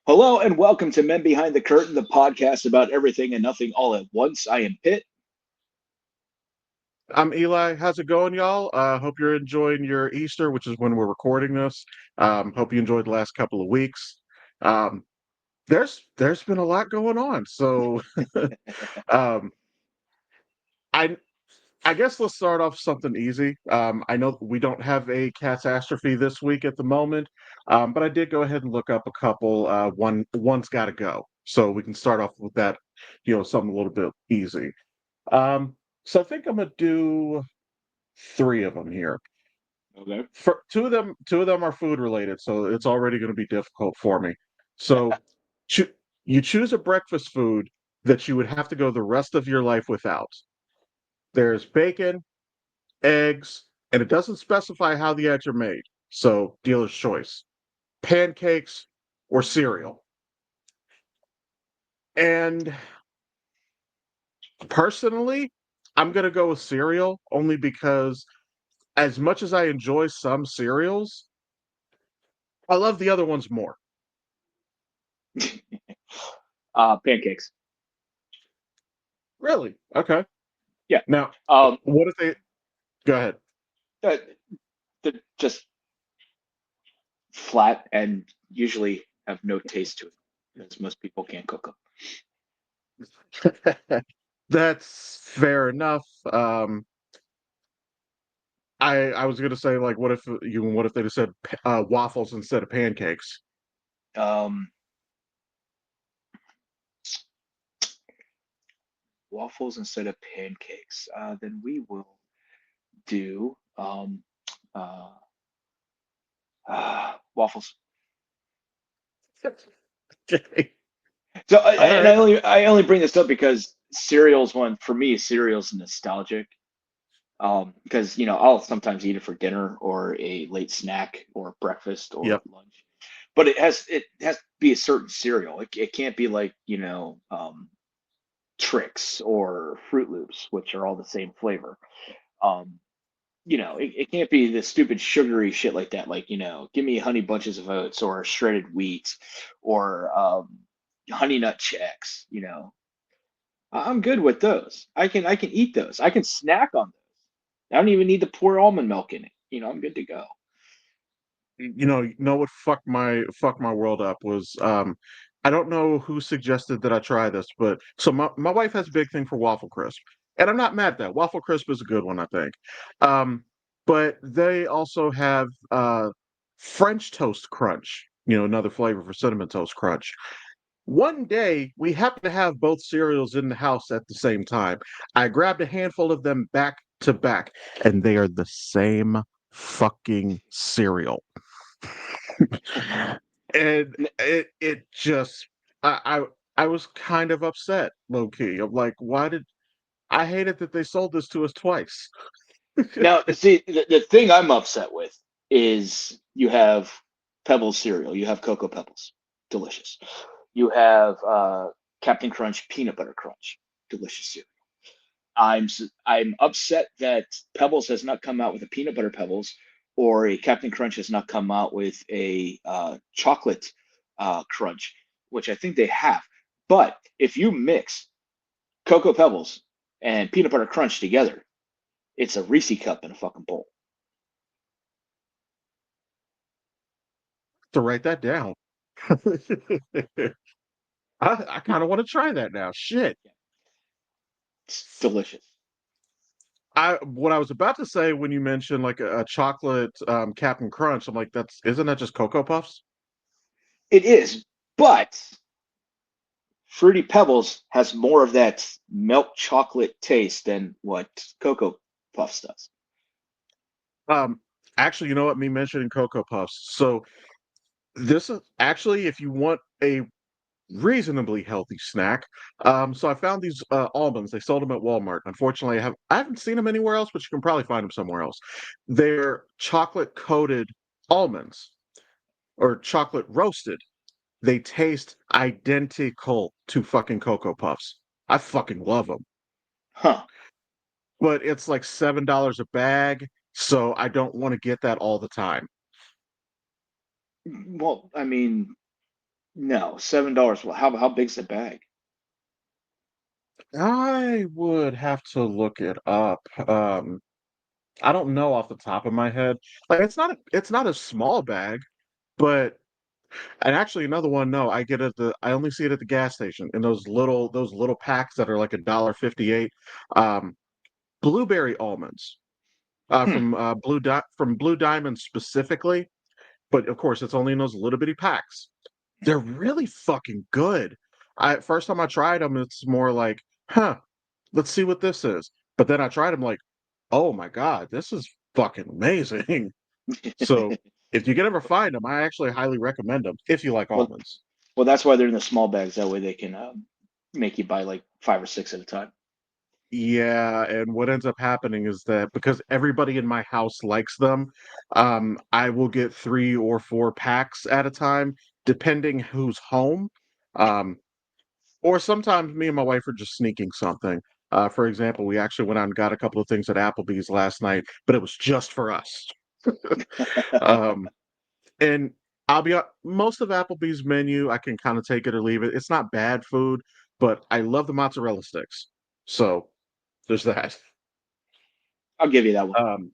Hello and welcome to Men Behind the Curtain, the podcast about everything and nothing all at once. I am Pitt. I'm Eli. How's it going, y'all? Hope you're enjoying your Easter, which is when we're recording this. Hope you enjoyed the last couple of weeks. Um, there's been a lot going on, so um, I I guess let's start off something easy. I know we don't have a catastrophe this week at the moment, but I did go ahead and look up a couple. One's got to go, so we can start off with that. Something a little bit easy. Um, so I think I'm gonna do three of them here. Okay. For two of them are food related, so it's already going to be difficult for me. So choo- you choose a breakfast food that you would have to go the rest of your life without. There's bacon, eggs, and it doesn't specify how the eggs are made. So dealer's choice: pancakes or cereal. And personally, I'm going to go with cereal only because as much as I enjoy some cereals, I love the other ones more. Pancakes. Really? Okay. Yeah. Now, Um, what if they go ahead? uh, they're just flat and usually have no taste to it because most people can't cook them. That's fair enough. I was gonna say like, what if they just said waffles instead of pancakes? Um, Waffles instead of pancakes. Then we will do uh, waffles. Okay. So, All and right. I only bring this up because cereal's one for me. Cereal's nostalgic. Because I'll sometimes eat it for dinner or a late snack or breakfast or Yep. lunch. But it has to be a certain cereal. It can't be like Trix or Fruit Loops, which are all the same flavor. Um, it can't be the stupid sugary shit like that. Like give me Honey Bunches of Oats or shredded wheat or Honey Nut Checks. I'm good with those. I can eat those. I can snack on those. I don't even need to pour almond milk in it. I'm good to go. You know what fucked my world up was I don't know who suggested that I try this, but so my wife has a big thing for waffle crisp. And I'm not mad at that. Waffle crisp is a good one, I think. Um, but they also have French toast crunch, another flavor for cinnamon toast crunch. One day we happened to have both cereals in the house at the same time. I grabbed a handful of them back to back, and they are the same fucking cereal. And it just I was kind of upset, low key. I'm like, why did I hated that they sold this to us twice? Now, see, the thing I'm upset with is you have Pebbles cereal. You have Cocoa Pebbles, delicious. You have Captain Crunch Peanut Butter Crunch, delicious cereal. I'm upset that Pebbles has not come out with a peanut butter Pebbles, or a Captain Crunch has not come out with a chocolate crunch, which I think they have. But if you mix Cocoa Pebbles and Peanut Butter Crunch together, it's a Reese cup in a fucking bowl. To write that down. I kind of want to try that now. Shit. It's delicious. I what I was about to say when you mentioned like a chocolate Captain Crunch, I'm like, that's isn't that just Cocoa Puffs? It is, but Fruity Pebbles has more of that milk chocolate taste than what Cocoa Puffs does. Um, actually, you know what? Me mentioning Cocoa Puffs. So this is actually if you want a reasonably healthy snack. So I found these almonds. They sold them at Walmart. Unfortunately, I haven't seen them anywhere else, but you can probably find them somewhere else. They're chocolate coated almonds or chocolate roasted. They taste identical to fucking Cocoa Puffs. I fucking love them, Huh. but it's like $7 a bag, so I don't want to get that all the time. Well, I mean, No, $7. Well, how big's the bag? I would have to look it up. I don't know off the top of my head. Like it's not a small bag, but and actually another one, no, I only see it at the gas station in those little packs that are like $1.58. Um, blueberry almonds Hmm. from Blue Diamond specifically, but of course it's only in those little bitty packs. They're really fucking good. I first time I tried them, it's more like, huh, let's see what this is. But then I tried them like, oh my God, this is fucking amazing. So if you can ever find them, I actually highly recommend them if you like Well, almonds. well, that's why they're in the small bags. That way they can make you buy like five or six at a time. Yeah, and what ends up happening is that because everybody in my house likes them, I will get 3 or 4 packs at a time, depending who's home. Um, or sometimes me and my wife are just sneaking something. For example, we actually went out and got a couple of things at Applebee's last night, but it was just for us. Um, and most of Applebee's menu, I can kind of take it or leave it. It's not bad food, but I love the mozzarella sticks. So there's that. I'll give you that one.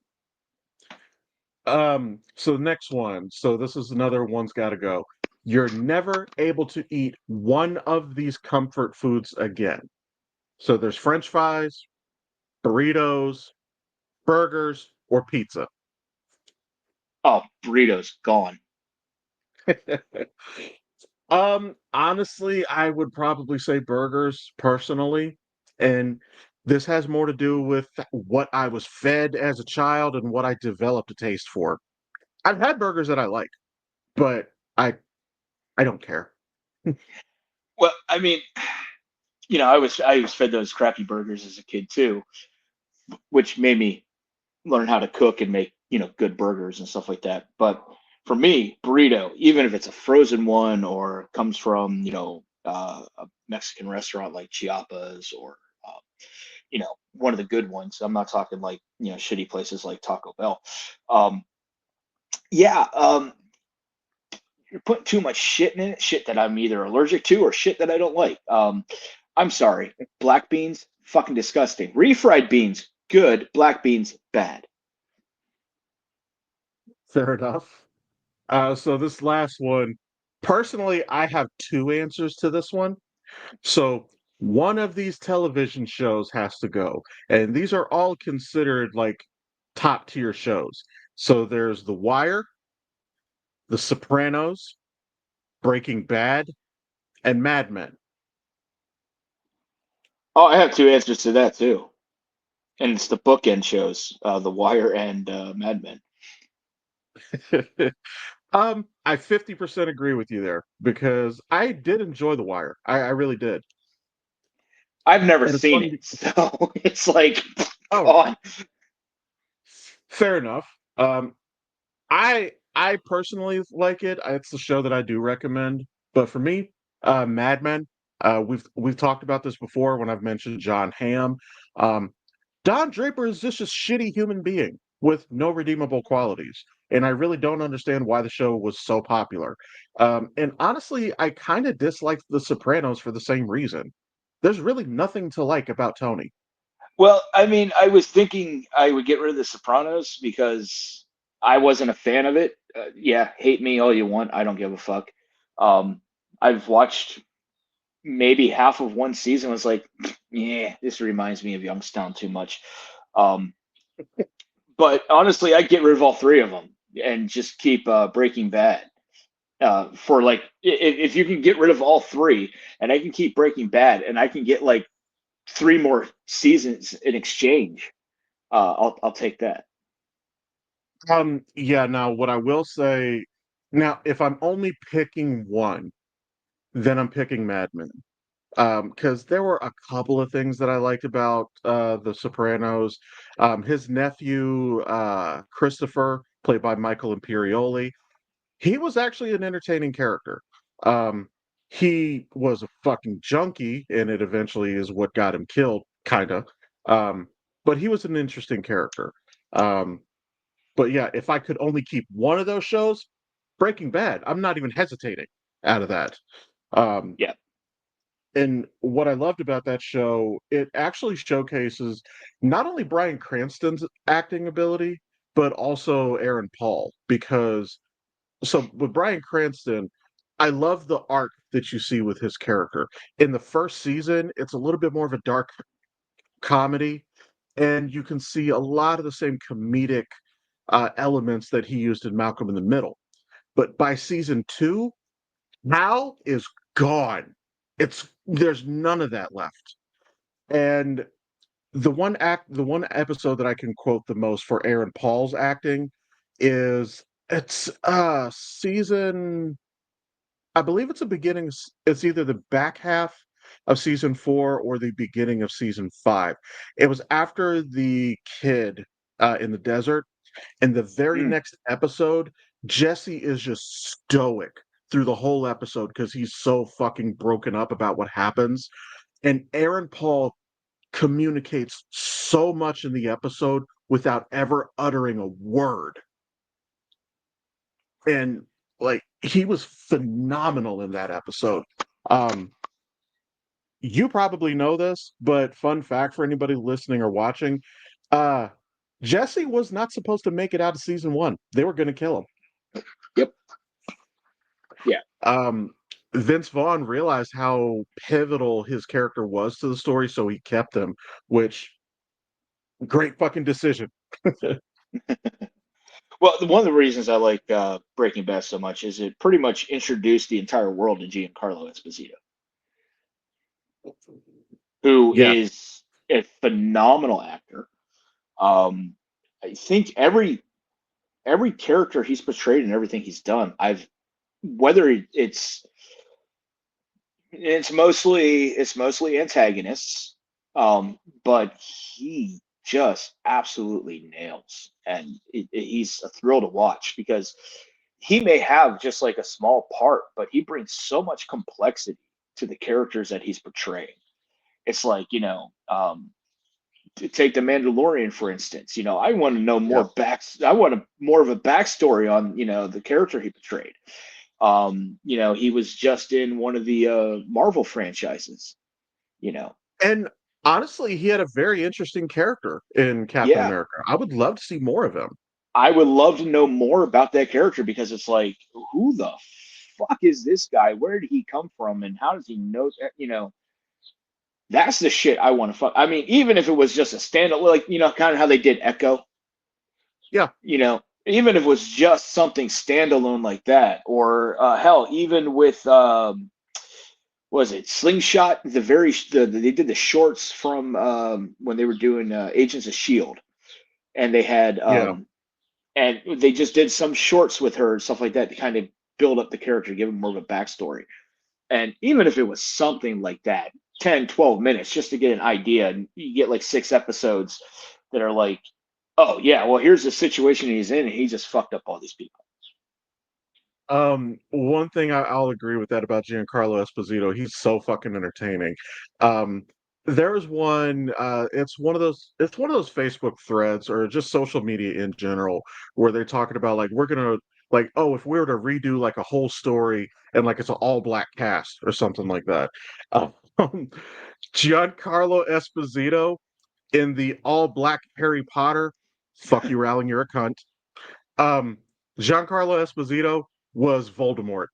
Um, so the next one. So this is another one's got to go. You're never able to eat one of these comfort foods again. So there's French fries, burritos, burgers, or pizza. Oh, burritos gone. Honestly, I would probably say burgers personally, and this has more to do with what I was fed as a child and what I developed a taste for. I've had burgers that I like, but I don't care. Well, I mean, I was fed those crappy burgers as a kid too, which made me learn how to cook and make good burgers and stuff like that. But for me, burrito, even if it's a frozen one or comes from a Mexican restaurant like Chiapas or one of the good ones. I'm not talking like shitty places like Taco Bell. Um, yeah, you're putting too much shit in it, shit that I'm either allergic to or shit that I don't like. I'm sorry, black beans, fucking disgusting. Refried beans, good. Black beans, bad. Fair enough. So this last one, personally, I have two answers to this one. So one of these television shows has to go, and these are all considered like top tier shows. So there's The Wire, The Sopranos, Breaking Bad, and Mad Men. Oh, I have two answers to that too, and it's the bookend shows, The Wire and Mad Men. I 50% agree with you there because I did enjoy The Wire. I really did. I've never And it's seen funny. it, so it's like, Oh, God. fair enough. I personally like it. It's the show that I do recommend. But for me, Mad Men. We've talked about this before when I've mentioned John Hamm. Um, Don Draper is just a shitty human being with no redeemable qualities, and I really don't understand why the show was so popular. And honestly, I kind of disliked The Sopranos for the same reason. There's really nothing to like about Tony. Well, I mean, I was thinking I would get rid of The Sopranos because I wasn't a fan of it. Yeah, hate me all you want. I don't give a fuck. Um, I've watched maybe half of one season. Was like, yeah, this reminds me of Youngstown too much. Um, but honestly, I'd get rid of all three of them and just keep Breaking Bad. For like, if you can get rid of all three, and I can keep Breaking Bad, and I can get like three more seasons in exchange, I'll take that. Yeah, now what I will say now, if I'm only picking one, then I'm picking Mad Men. Because there were a couple of things that I liked about The Sopranos. His nephew, Christopher, played by Michael Imperioli, he was actually an entertaining character. Um, he was a fucking junkie, and it eventually is what got him killed, kind of. Um, but he was an interesting character. Um, but yeah, if I could only keep one of those shows, Breaking Bad, I'm not even hesitating. out of that. Um, Yeah. and what I loved about that show, it actually showcases not only Bryan Cranston's acting ability, but also Aaron Paul. Because so with Bryan Cranston, I love the arc that you see with his character. In the first season, it's a little bit more of a dark comedy, and you can see a lot of the same comedic elements that he used in Malcolm in the Middle. But by season two, Hal is gone. There's none of that left. And the one episode that I can quote the most for Aaron Paul's acting is it's season I believe it's the beginning. It's either the back half of season four or the beginning of season five. It was after the kid in the desert. In the very Mm. next episode, Jesse is just stoic through the whole episode because he's so fucking broken up about what happens. And Aaron Paul communicates so much in the episode without ever uttering a word. And like he was phenomenal in that episode. Um, you probably know this, but fun fact for anybody listening or watching, uh, Jesse was not supposed to make it out of season one. They were going to kill him. Yep. Yeah. Um, Vince Vaughn realized how pivotal his character was to the story, so he kept him, which great fucking decision. Well, one of the reasons I like Breaking Bad so much is it pretty much introduced the entire world to Giancarlo Esposito, who Yeah. is a phenomenal actor. Um, I think every character he's portrayed and everything he's done, I've whether it's mostly antagonists, but he just absolutely nails, and he's a thrill to watch because he may have just like a small part, but he brings so much complexity to the characters that he's portraying. It's like, to take the Mandalorian for instance. I want to know Yeah. more I want more of a backstory on the character he portrayed. He was just in one of the Marvel franchises. You know, And honestly, he had a very interesting character in Captain yeah, America. I would love to see more of him. I would love to know more about that character because it's like, who the fuck is this guy? Where did he come from, and how does he know? That's the shit I want to fuck. I mean, even if it was just a standalone, like kind of how they did Echo. Yeah. Even if it was just something standalone like that, or hell, even with was it Slingshot? They did the shorts from when they were doing Agents of Shield, and they had Yeah. and they just did some shorts with her and stuff like that to kind of build up the character, give him more of a backstory. And even if it was something like that, 10, 12 minutes just to get an idea, and you get like 6 episodes that are like, oh yeah, well here's the situation he's in, and he just fucked up all these people. One thing I'll agree with that about Giancarlo Esposito, he's so fucking entertaining. Um, there's one, it's one of those Facebook threads or just social media in general where they're talking about like we're gonna like, oh, if we were to redo like a whole story and like it's an all black cast or something like that. Um, Giancarlo Esposito in the all black Harry Potter, fuck you, Rowling, you're a cunt. Um, Giancarlo Esposito was Voldemort.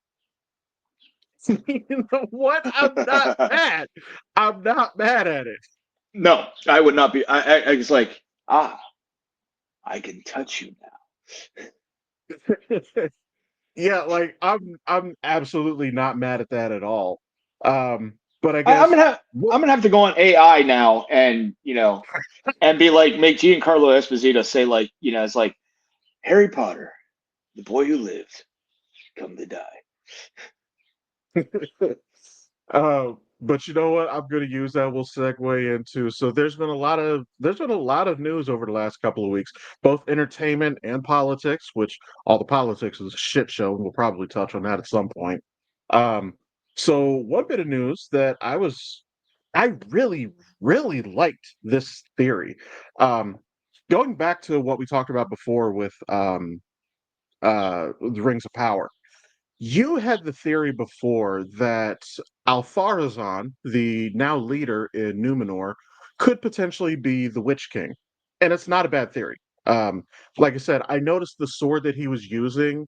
You know what? I'm not mad. I'm not mad at No, I would not be. I was like, I can touch you now. it. Yeah, like I'm absolutely not mad at that at all. But I I, I'm guess gonna have what I'm gonna have to go on AI now, and and be like, make Giancarlo Esposito say like, it's like Harry Potter, the boy who lived, come to die. but you know what? I'm going to use that. We'll segue into. So there's been a lot of news over the last couple of weeks, both entertainment and politics. Which all the politics is a shit show, and we'll probably touch on that at some point. Um, so one bit of news that I really liked this theory. Um, Going back to what we talked about before with the Rings of Power. You had the theory before that Alfarazan, the now leader in Numenor, could potentially be the Witch King, and it's not a bad theory. Um, like I said, I noticed the sword that he was using.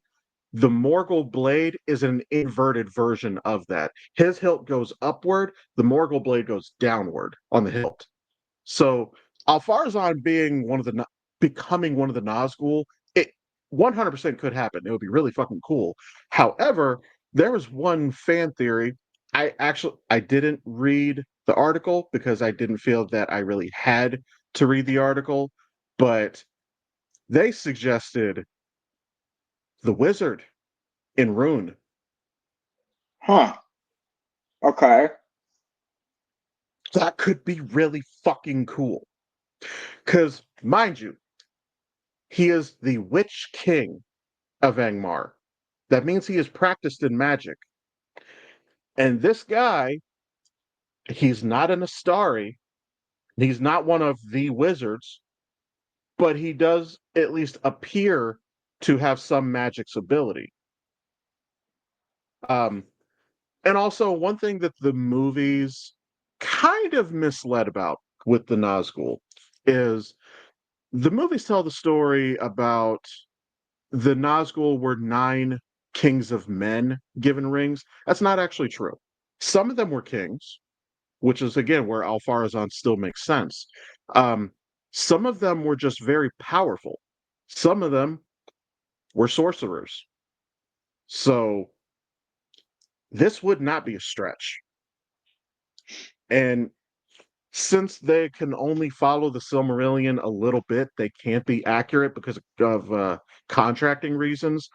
The Morgul blade is an inverted version of that. His hilt goes upward, the Morgul blade goes downward on the hilt. So Alfarazan becoming one of the Nazgul, it 100% could happen. It would be really fucking cool. However, there was one fan theory. I didn't read the article because I didn't feel that I really had to read the article, but they suggested the wizard in Rune. Huh. Okay. That could be really fucking cool. Because, mind you, he is the Witch King of Angmar. That means he is practiced in magic. And this guy, he's not an Astari, he's not one of the wizards, but he does at least appear to have some magic's ability. Um, and also, one thing that the movies kind of misled about with the Nazgul is the movies tell the story about the Nazgul were 9 kings of men given rings. That's not actually true. Some of them were kings, which is again where Alfarazan still makes sense. Um, some of them were just very powerful. Some of them were sorcerers. So this would not be a stretch. And since they can only follow the Silmarillion a little bit, they can't be accurate because of contracting reasons.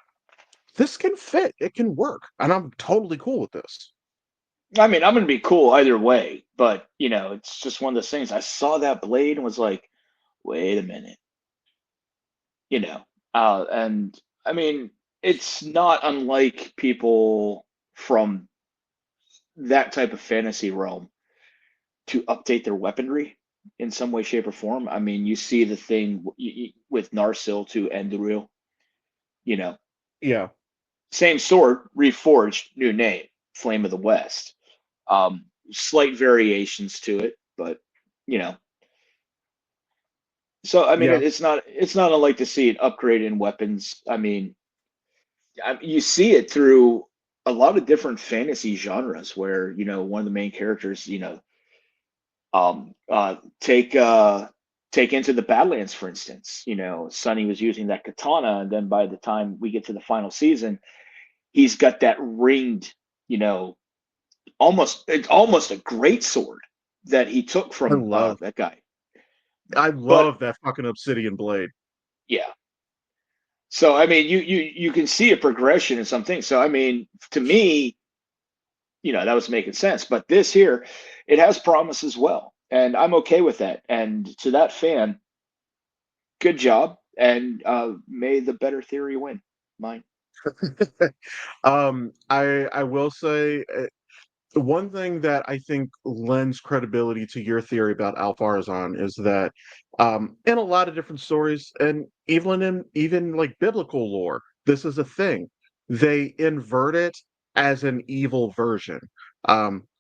This can fit. It can work, and I'm totally cool with this. I mean, I'm gonna be cool either way, but it's just one of those things. I saw that blade and was like, wait a minute, you know. And I mean, it's not unlike people from that type of fantasy realm to update their weaponry in some way, shape, or form. I mean, you see the thing with Narsil to Enduril, you know, Yeah, same sword, reforged, new name, Flame of the West. Slight variations to it, but you know. So I mean, yeah, it's not unlike to see an upgrade in weapons. I mean, you see it through a lot of different fantasy genres where one of the main characters, um, uh, take uh, take Into the Badlands, for instance. Sonny was using that katana, and then by the time we get to the final season, he's got that ringed, you know, it's almost a great sword that he took I from love, that guy. I But love that fucking obsidian blade. yeah, so I mean, you can see a progression in some things. So I mean, to me, that was making sense. But this here, it has promise as well, and I'm okay with that. And to that fan, good job, and may the better theory win. Mine. I will say one thing that I think lends credibility to your theory about Alfarazan is that in a lot of different stories, and even like biblical lore, this is a thing. They invert it as an evil version.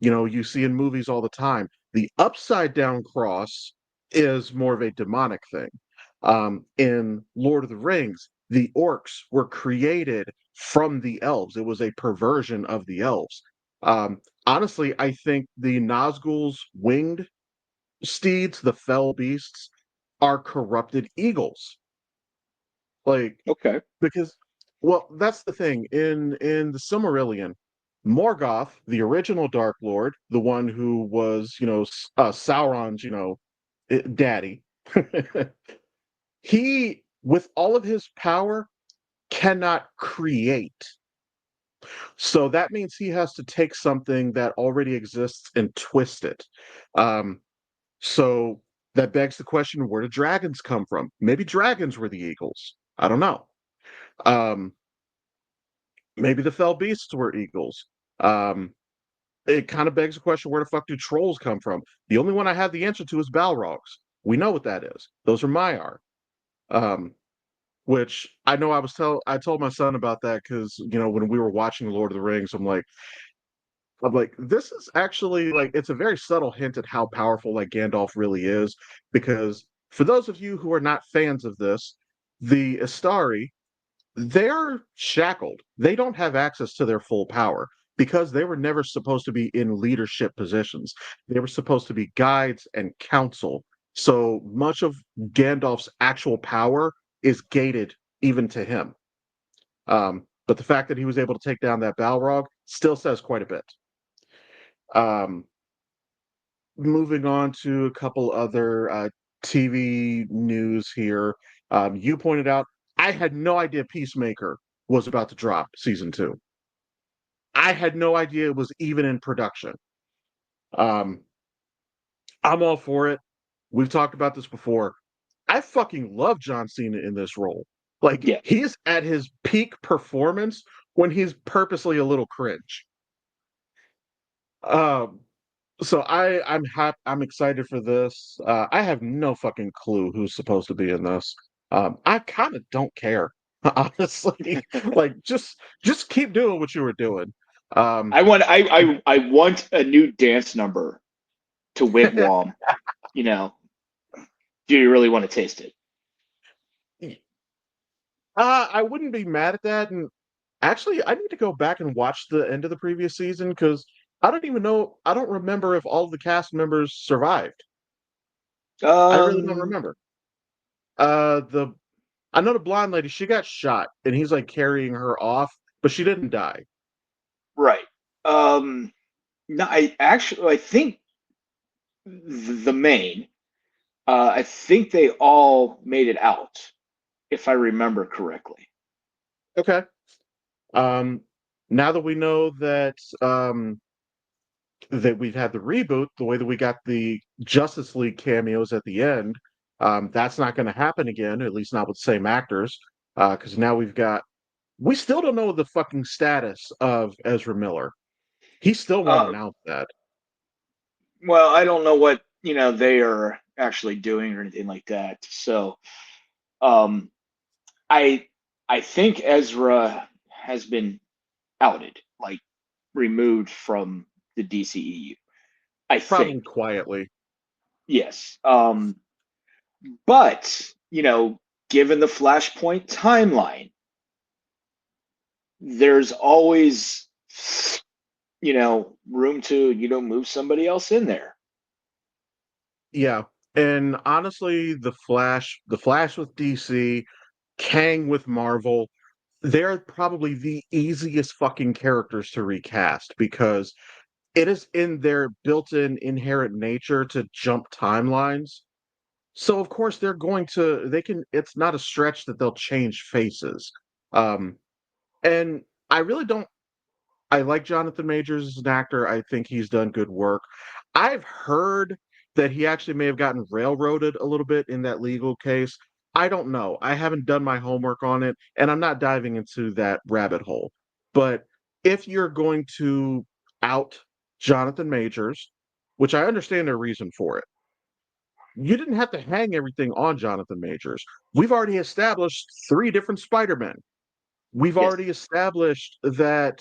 You see in movies all the time. The upside down cross is more of a demonic thing. In Lord of the Rings, the orcs were created from the elves. It was a perversion of the elves. Honestly, I think the Nazgul's winged steeds, the fell beasts, are corrupted eagles. Like, Okay. because, well, that's the thing. In the Silmarillion, Morgoth, the original Dark Lord, the one who was, Sauron's, daddy, he, with all of his power, cannot create. So that means he has to take something that already exists and twist it. Um, so that begs the question, where do dragons come from? Maybe dragons were the eagles. I don't know. Um, maybe the fell beasts were eagles. Um, it kind of begs the question, where the fuck do trolls come from? The only one I have the answer to is Balrogs. We know what that is. Those are Maiar. Um, which I know I told my son about that because when we were watching Lord of the Rings, I'm like, this is actually like it's a very subtle hint at how powerful like Gandalf really is. Because for those of you who are not fans of this, the Astari, they're shackled. They don't have access to their full power because they were never supposed to be in leadership positions. They were supposed to be guides and counsel. So much of Gandalf's actual power is gated even to him. But the fact that he was able to take down that Balrog still says quite a bit. Um, Moving on to a couple other TV news here. You pointed out I had no idea Peacemaker was about to drop season two. I had no idea it was even in production. Um, I'm all for it. We've talked about this before. I fucking love John Cena in this role. Like Yeah. he's at his peak performance when he's purposely a little cringe. Um, So I'm excited for this. I have no fucking clue who's supposed to be in this. I kind of don't care, honestly. Like just keep doing what you were doing. Um, I want a new dance number to Wigwam. You know, do you really want to taste it? I wouldn't be mad at that. And actually, I need to go back and watch the end of the previous season because I don't even know. I don't remember if all of the cast members survived. I really don't Um, remember. The I know the blonde lady, she got shot and he's like carrying her off, but she didn't die. right. No, I think the main. I think they all made it out, if I remember correctly. Okay. Um, Now that we know that we've had the reboot, the way that we got the Justice League cameos at the end, that's not going to happen again, at least not with the same actors. Because now we still don't know the fucking status of Ezra Miller. He still won't Uh, announce that. well, I don't know what they are actually doing or anything like that. So, um, I I think Ezra has been outed, like removed from the DCEU. I think Probably quietly. yes. But given the Flashpoint timeline, there's always room to move somebody else in there. Yeah. And honestly, the Flash with DC, Kang with Marvel, they're probably the easiest fucking characters to recast because it is in their built-in inherent nature to jump timelines. So of course it's not a stretch that they'll change faces. Um and I really don't I like Jonathan Majors as an actor. I think he's done good work. I've heard that he actually may have gotten railroaded a little bit in that legal case. I don't know. I haven't done my homework on it, and I'm not diving into that rabbit hole. But if you're going to out Jonathan Majors, which I understand their reason for it, you didn't have to hang everything on Jonathan Majors. We've already established three different Spider-Men. We've Yes. already established that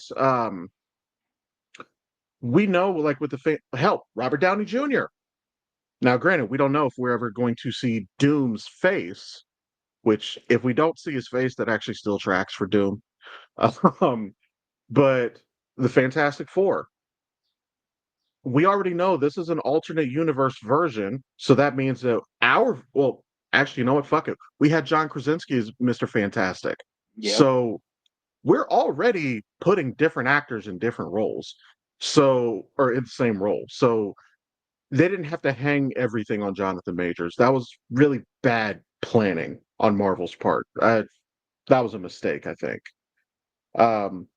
we know, like with help, Robert Downey Jr. Now, granted, we don't know if we're ever going to see Doom's face, which if we don't see his face, that actually still tracks for Doom. Um, but the Fantastic Four, we already know this is an alternate universe version, so that means that actually, you know what? Fuck it. We had John Krasinski as Mr. Fantastic, Yep. so we're already putting different actors in different roles, or in the same role. So they didn't have to hang everything on Jonathan Majors. That was really bad planning on Marvel's part. That was a mistake, I think. Um,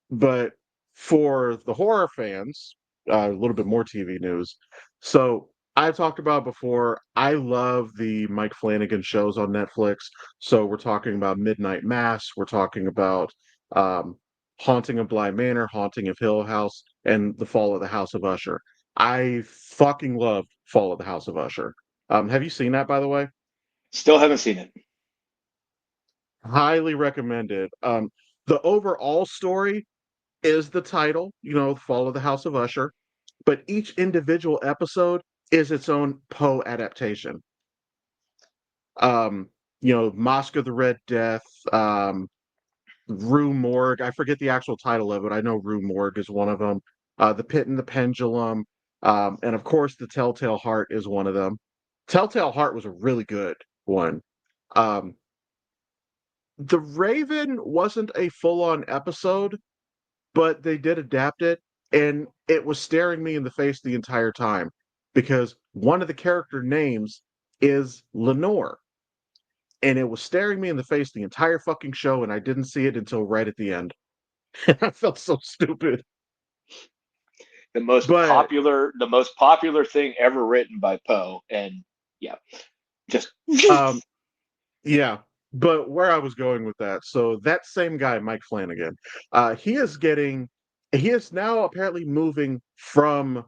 but for the horror fans, a little bit more TV news. So I talked about before, I love the Mike Flanagan shows on Netflix. So we're talking about Midnight Mass, we're talking about um, Haunting of Bly Manor, Haunting of Hill House, and The Fall of the House of Usher. I fucking love Fall of the House of Usher. Have you seen that, by the way? Still haven't seen it. Highly recommended. The overall story is the title, Fall of the House of Usher, but each individual episode is its own Poe adaptation. Um, Mosque of the Red Death, Rue Morgue. I forget the actual title of it. I know Rue Morgue is one of them. The Pit and the Pendulum, and of course, The Telltale Heart is one of them. Telltale Heart was a really good one. Um, the Raven wasn't a full-on episode, but they did adapt it, and it was staring me in the face the entire time because one of the character names is Lenore, and it was staring me in the face the entire fucking show, and I didn't see it until right at the end. I felt so stupid. But The most popular thing ever written by Poe, and yeah, just um yeah, but where I was going with that, so that same guy, Mike Flanagan, he is getting he is now apparently moving from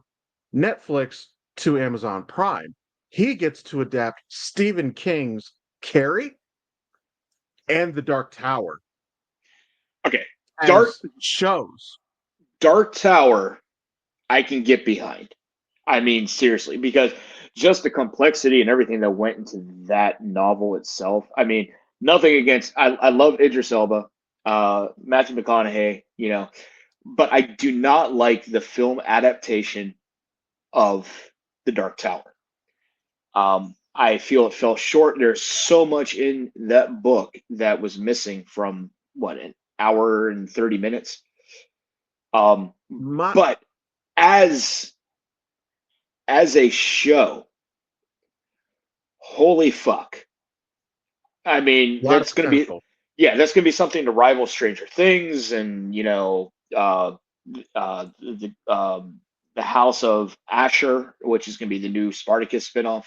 Netflix to Amazon Prime. He gets to adapt Stephen King's Carrie and The Dark Tower okay. Dark as shows. Dark Tower, I can get behind. I mean, seriously, because just the complexity and everything that went into that novel itself. I mean, nothing against. I love Idris Elba, Matthew McConaughey, but I do not like the film adaptation of The Dark Tower. I feel it fell short. There's so much in that book that was missing from what, an hour and 30 minutes. Um, My but as a show, holy fuck. I mean, lot of potential. that's gonna be something to rival Stranger Things and the House of Asher, which is gonna be the new Spartacus spinoff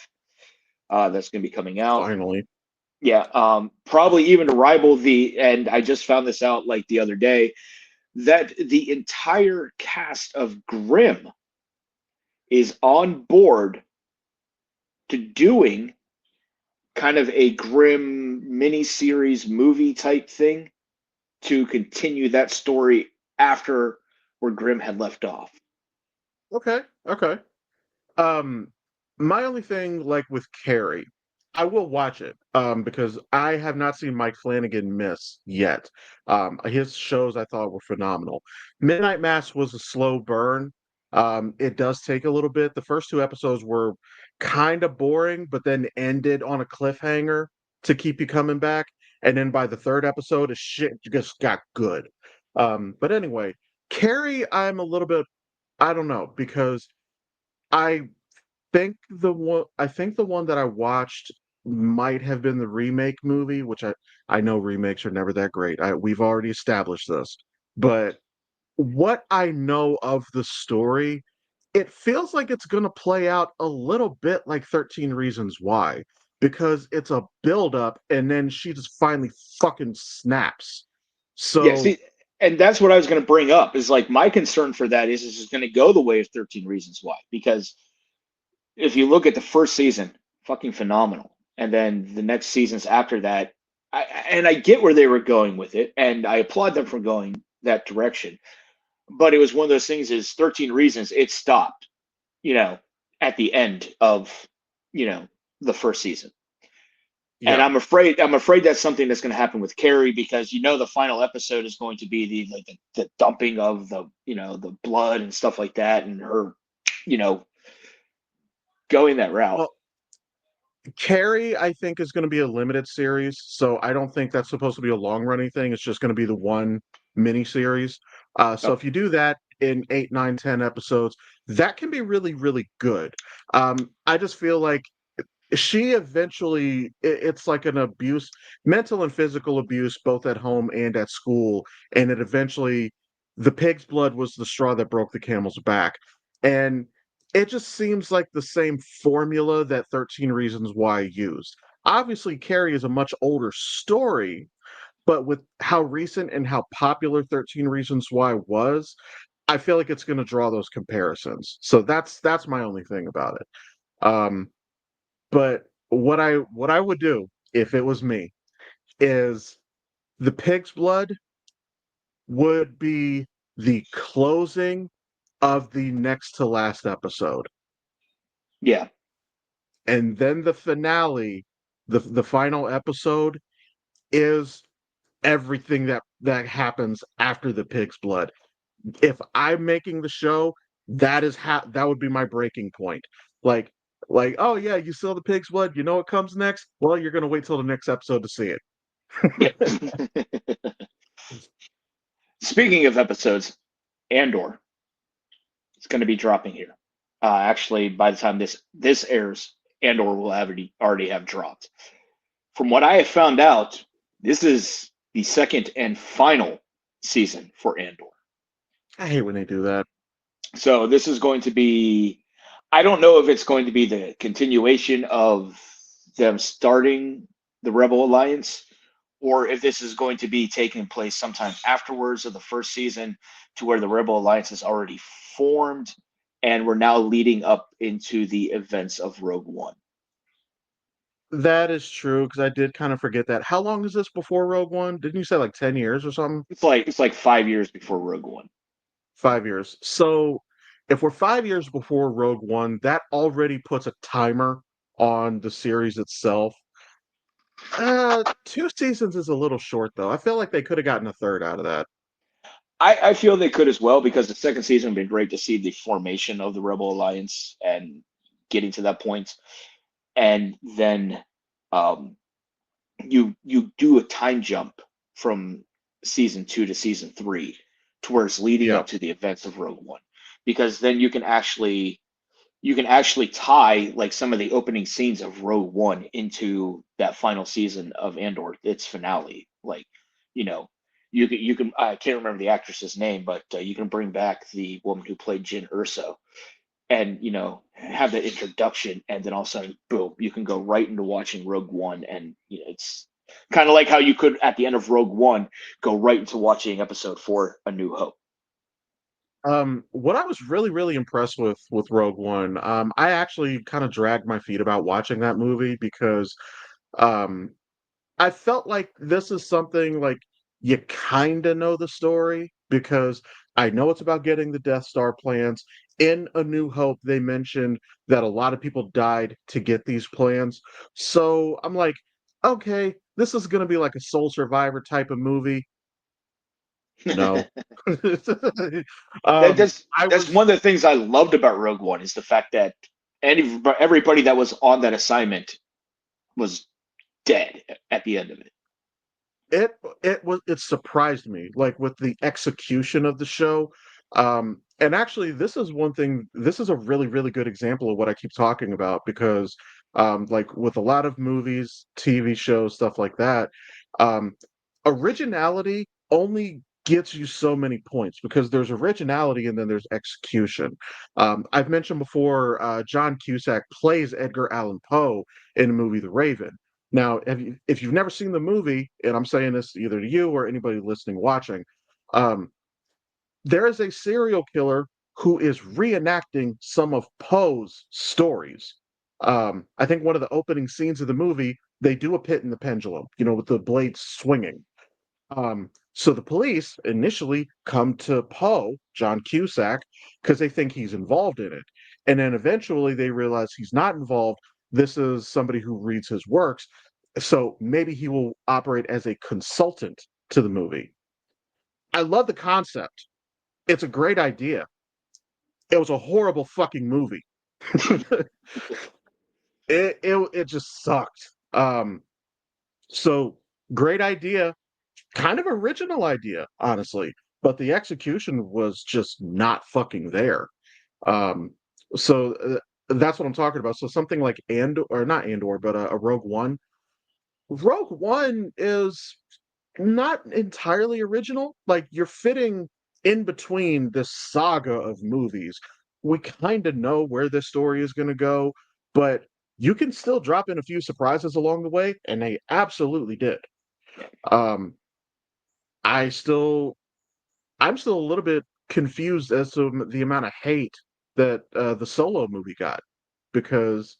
that's gonna be coming out. Finally. Yeah, probably even to rival and I just found this out like the other day, that the entire cast of Grimm is on board to doing kind of a Grimm miniseries movie type thing to continue that story after where Grimm had left off. Okay, okay. Um, my only thing, like with Carrie, I will watch it because I have not seen Mike Flanagan miss yet. His shows I thought were phenomenal. Midnight Mass was a slow burn. It does take a little bit. The first two episodes were kind of boring, but then ended on a cliffhanger to keep you coming back. And then by the third episode, the shit just got good. But anyway, Carrie, I'm a little bit, I don't know, because I I think the one that I watched might have been the remake movie, which I know remakes are never that great. We've already established this. But what I know of the story, it feels like it's going to play out a little bit like 13 Reasons Why, because it's a build up and then she just finally fucking snaps. Yeah, So, see, and that's what I was going to bring up is like my concern for that is it's going to go the way of 13 Reasons Why. Because if you look at the first season, fucking phenomenal. And then the next seasons after that, and I get where they were going with it, and I applaud them for going that direction. But it was one of those things is 13 Reasons, it stopped, you know, at the end of, you know, the first season. And yeah. I'm afraid that's something that's going to happen with Carrie because the final episode is going to be the dumping of the blood and stuff like that, and her you know going that route. Well, Carrie, I think, is going to be a limited series, so I don't think that's supposed to be a long running thing. It's just going to be the one mini series. So Okay. if you do that in 8, 9, 10 episodes, that can be really, really good. I just feel like she eventually, it's like an abuse, mental and physical abuse, both at home and at school, and it eventually, the pig's blood was the straw that broke the camel's back, and it just seems like the same formula that 13 Reasons Why used. Obviously, Carrie is a much older story, but with how recent and how popular 13 Reasons Why was, I feel like it's going to draw those comparisons. So that's my only thing about it. But what I would do if it was me is the pig's blood would be the closing of the next to last episode. Yeah. And then the finale, the final episode is everything that happens after the pig's blood. If I'm making the show, that would be my breaking point. Like oh yeah, you saw the pig's blood, you know what comes next? Well, you're gonna wait till the next episode to see Yeah. it. Speaking of episodes, Andor is going to be dropping here. Actually, by the time this airs, Andor will already have dropped. From what I have found out, this is the second and final season for Andor. I hate when they do that. So this is going to be, I don't know if it's going to be the continuation of them starting the Rebel Alliance, or if this is going to be taking place sometime afterwards of the first season to where the Rebel Alliance is already formed and we're now leading up into the events of Rogue One. That is true because I did kind of forget that. How long is this before Rogue One? Didn't you say like 10 years or something? It's like 5 years before Rogue One. 5 years. So if we're 5 years before Rogue One, that already puts a timer on the series itself. 2 seasons is a little short though. I feel like they could have gotten a third out of that. I feel they could as well because the second season would be great to see the formation of the Rebel Alliance and getting to that point. And then um, you do a time jump from season two to season three to where it's leading Yeah. up to the events of Rogue One, because then you can actually tie like some of the opening scenes of Rogue One into that final season of Andor, its finale. Like, you know, you can I can't remember the actress's name, but you can bring back the woman who played Jyn Erso, and have that introduction, and then all of a sudden, boom, you can go right into watching Rogue One, and it's kind of like how you could at the end of Rogue One go right into watching Episode 4, A New Hope. What I was really, really impressed with Rogue One, I actually kind of dragged my feet about watching that movie because um I felt like this is something like you kind of know the story because I know it's about getting the Death Star plans. In A New Hope, they mentioned that a lot of people died to get these plans. So I'm like, okay, this is going to be like a Soul Survivor type of movie. No. that, um, that's I that's was one of the things I loved about Rogue One is the fact that everybody that was on that assignment was dead at the end of it. it it surprised me like with the execution of the show. And actually this is a really, really good example of what I keep talking about because like with a lot of movies, TV shows, stuff like that, um originality only gets you so many points because there's originality and then there's execution. I've mentioned before, John Cusack plays Edgar Allan Poe in the movie The Raven. Now, if you've never seen the movie, and I'm saying this either to you or anybody listening, watching, um, there is a serial killer who is reenacting some of Poe's stories. I think one of the opening scenes of the movie, they do a pit in the pendulum, with the blades swinging. So the police initially come to Poe, John Cusack, because they think he's involved in it. And then eventually they realize he's not involved. This is somebody who reads his works. So maybe he will operate as a consultant to the movie. I love the concept. It's a great idea. It was a horrible fucking movie. It just sucked. So great idea, kind of original idea, honestly, but the execution was just not fucking there. Um, so that's what I'm talking about. So something like Andor, or not Andor, but a Rogue One. Rogue One is not entirely original. Like you're fitting in between this saga of movies. We kind of know where this story is going to go, but you can still drop in a few surprises along the way, and they absolutely did. Yeah. Um, I still I'm still a little bit confused as to the amount of hate that the Solo movie got because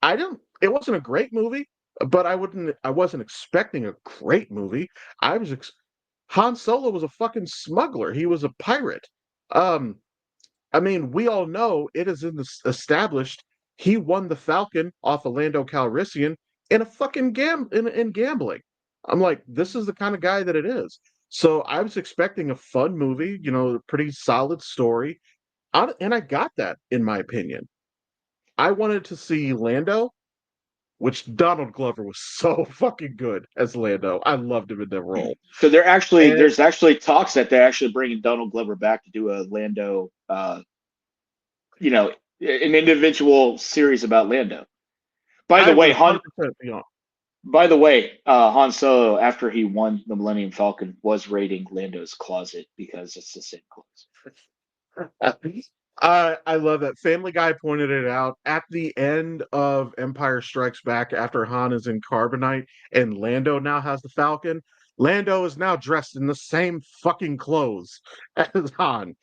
it wasn't a great movie. but I wasn't expecting a great movie. I was ex Han Solo was a fucking smuggler. He was a pirate. Um, I mean, we all know it is established he won the Falcon off of Lando Calrissian in a fucking in gambling. I'm like, this is the kind of guy that it is. So I was expecting a fun movie, a pretty solid story, and I got that in my opinion. I wanted to see Lando, which Donald Glover was so fucking good as Lando. I loved him in that role. So And there's actually talks that they're actually bringing Donald Glover back to do a Lando, you know, an individual series about Lando. By I the would way, Han 100%, Han Solo, after he won the Millennium Falcon, was raiding Lando's closet because it's the same clothes. I love that. Family Guy pointed it out at the end of Empire Strikes Back after Han is in Carbonite and Lando now has the Falcon. Lando is now dressed in the same fucking clothes as Han.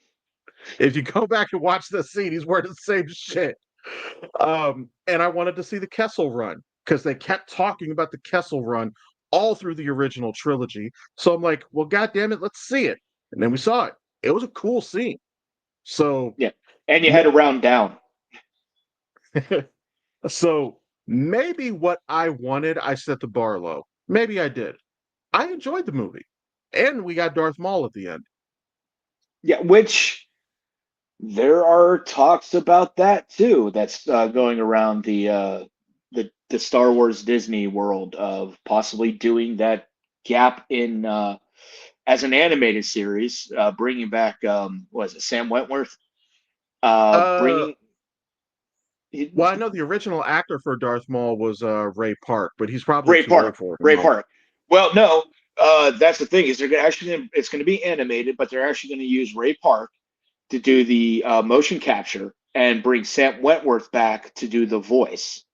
If you go back and watch the scene, he's wearing the same shit. And I wanted to see the Kessel Run because they kept talking about the Kessel Run all through the original trilogy. So I'm like, well, goddamn it, let's see it. And then we saw it. It was a cool scene. So Yeah, and you had to round down. so maybe what I wanted, I set the bar low. Maybe I did. I enjoyed the movie. And we got Darth Maul at the end. Yeah, which there are talks about that too. That's going around the Star Wars Disney world of possibly doing that gap in as an animated series, bringing back was it Sam Wentworth? Uh Bringing well, I know the original actor for Darth Maul was Ray Park, but he's probably Ray too old Park. for it Ray now. Park. Well, no, that's the thing is it's going to be animated, but they're actually going to use Ray Park to do the motion capture and bring Sam Wentworth back to do the voice.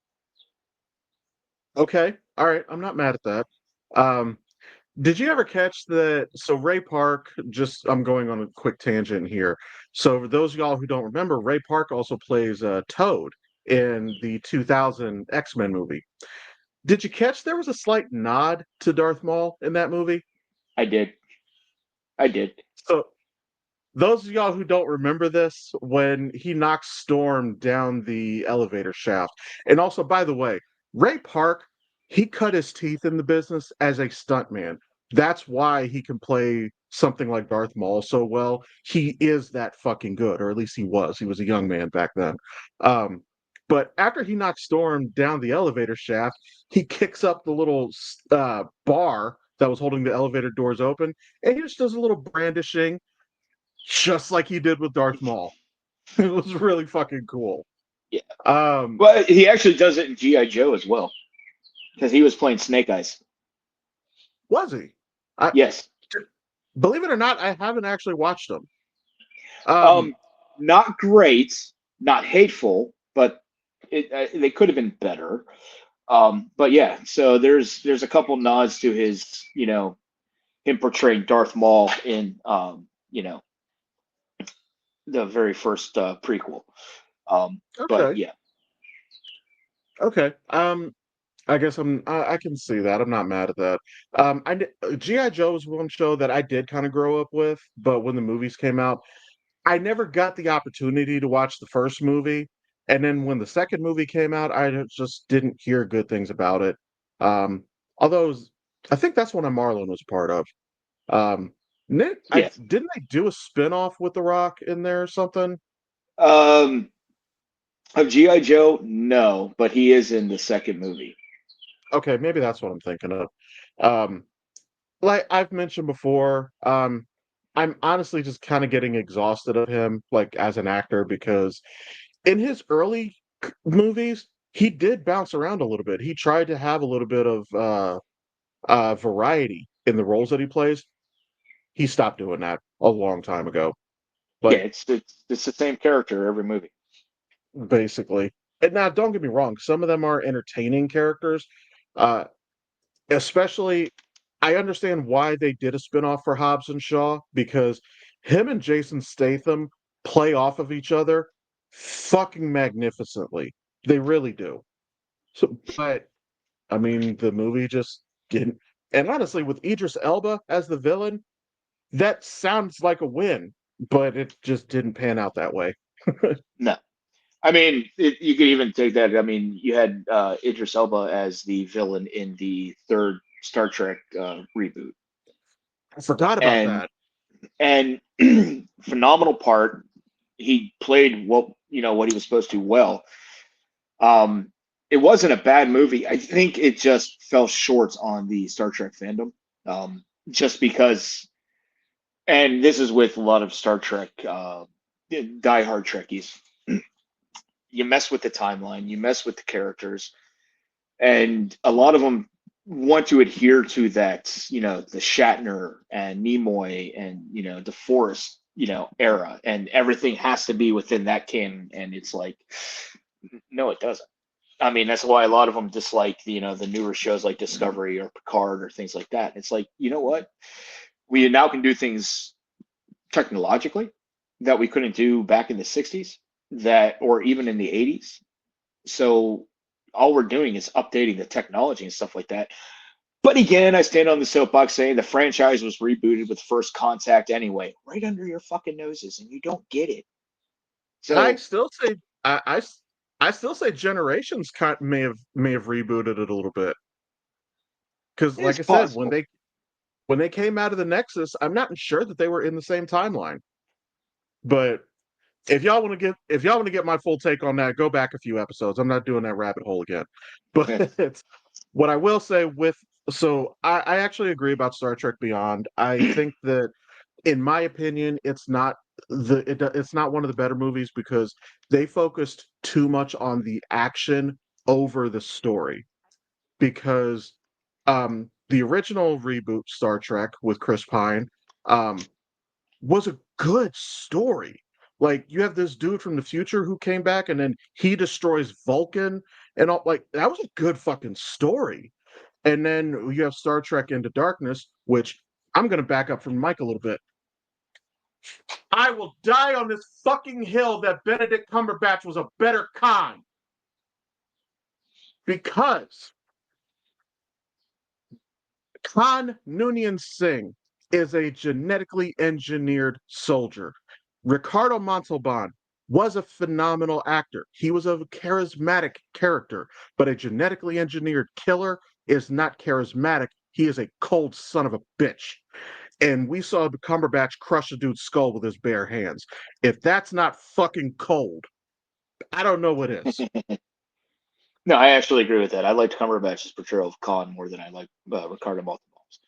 Okay. All right. I'm not mad at that. Um, did you ever catch the so Ray Park, just I'm going on a quick tangent here. So for those of y'all who don't remember, Ray Park also plays Toad in the 2000 X-Men movie. Did you catch there was a slight nod to Darth Maul in that movie? I did. I did. So those of y'all who don't remember this, when he knocks Storm down the elevator shaft, and also, by the way, Ray Park, he cut his teeth in the business as a stuntman. That's why he can play something like Darth Maul so well. He is that fucking good, or at least he was. He was a young man back then. Um, but after he knocks Storm down the elevator shaft, he kicks up the little bar that was holding the elevator doors open, and he just does a little brandishing just like he did with Darth Maul. It was really fucking cool. Yeah. Um, Well, he actually does it in GI Joe as well because he was playing Snake Eyes. was he? I Yes. believe it or not, I haven't actually watched him. Um, Um, Not great, not hateful, but they could have been better. But yeah, so there's a couple nods to his, him portraying Darth Maul in, the very first prequel. But okay, yeah, okay. I guess I can see that. I'm not mad at that. GI Joe was one show that I did kind of grow up with, but when the movies came out, I never got the opportunity to watch the first movie. And then when the second movie came out, just didn't hear good things about it. Um, although I think that's one Marlon was a part of. Um, yeah. didn't they do a spin-off with The Rock in there or something? Um, of GI Joe, no, but he is in the second movie. Okay, maybe that's what I'm thinking of. Um, like I've mentioned before, I'm honestly just kind of getting exhausted of him, like as an actor, because in his early movies, he did bounce around a little bit. He tried to have a little bit of variety in the roles that he plays. He stopped doing that a long time ago. Yeah, Like it's the same character every movie. basically. And now, don't get me wrong, some of them are entertaining characters. Uh, especially, I understand why they did a spinoff for Hobbs and Shaw because him and Jason Statham play off of each other fucking magnificently. They really do. So, but I mean, the movie just didn't. And honestly, with Idris Elba as the villain, that sounds like a win, but it just didn't pan out that way. No. I mean, you could even take that. I mean, you had Idris Elba as the villain in the third Star Trek reboot, I forgot about and that. and phenomenal part. He played what he was supposed to well. Um, it wasn't a bad movie. I think it just fell short on the Star Trek fandom, just because. And this is with a lot of Star Trek diehard Trekkies. You mess with the timeline, you mess with the characters, and a lot of them want to adhere to that, the Shatner and Nimoy and the Forrest, era, and everything has to be within that canon. And it's like, no, it doesn't. I mean, that's why a lot of them dislike the newer shows like Discovery or Picard or things like that. It's like, you know what? We now can do things technologically that we couldn't do back in the 60s, that or even in the 80s. So all we're doing is updating the technology and stuff like that. But again, I stand on the soapbox saying the franchise was rebooted with First Contact anyway, right under your fucking noses, and you don't get it. I So still say I still say Generations may have rebooted it a little bit because, it's like I said, when possible. they came out of the Nexus, I'm not sure that they were in the same timeline. But if y'all want to get my full take on that, go back a few episodes. I'm not doing that rabbit hole again. But what I will say with so I actually agree about Star Trek Beyond. I think that in my opinion, it's not one of the better movies because they focused too much on the action over the story. Because the original reboot Star Trek with Chris Pine um, was a good story. Like you have this dude from the future who came back and then he destroys Vulcan and all like that was a good fucking story. And then you have Star Trek Into Darkness, which I'm gonna back up from Mike a little bit. I will die on this fucking hill that Benedict Cumberbatch was a better Khan because Khan Noonien Singh is a genetically engineered soldier. Ricardo Montalban was a phenomenal actor. He was a charismatic character, but a genetically engineered killer is not charismatic. He is a cold son of a bitch. And we saw Cumberbatch crush a dude's skull with his bare hands. If that's not fucking cold, I don't know what is. No, I actually agree with that. I liked Cumberbatch's portrayal of Khan more than I like Ricardo Montalban's.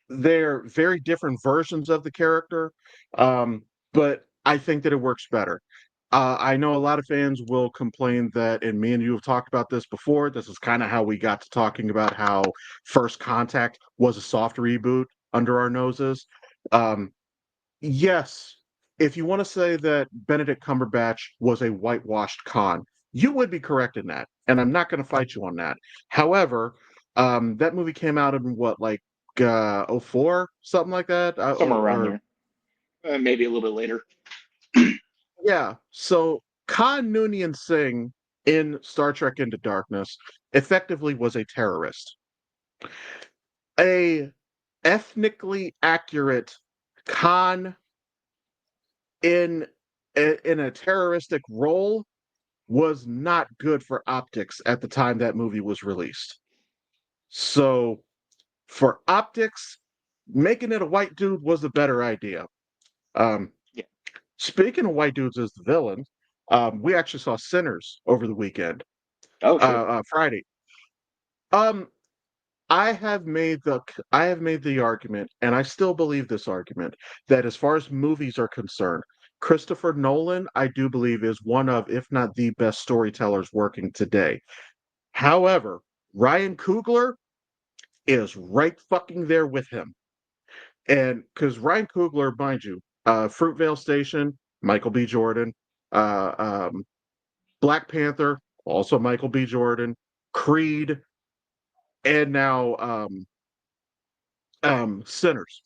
They're very different versions of the character, but I think that it works better. I know a lot of fans will complain that, and me and you have talked about this before. This is kind of how we got to talking about how First Contact was a soft reboot under our noses. Um, yes, if you want to say that Benedict Cumberbatch was a whitewashed Khan, you would be correct in that, and I'm not going to fight you on that. However, that movie came out in what, like, '04, something like that, Somewhere around there, maybe a little bit later. yeah. So Khan Noonien Singh in Star Trek Into Darkness effectively was a terrorist, a ethnically accurate Khan in in a terroristic role was not good for optics at the time that movie was released. So for optics, making it a white dude was a better idea. Um, Yeah. Speaking of white dudes as the villain, we actually saw Sinners over the weekend, Oh shit. Friday. Um, I have made the argument, and I still believe this argument, that as far as movies are concerned, Christopher Nolan, I do believe, is one of, if not the best storytellers working today. However, Ryan Coogler is right fucking there with him. And because Ryan Coogler, mind you, Fruitvale Station, Michael B. Jordan, uh, um, Black Panther, also Michael B. Jordan, Creed, and now Sinners.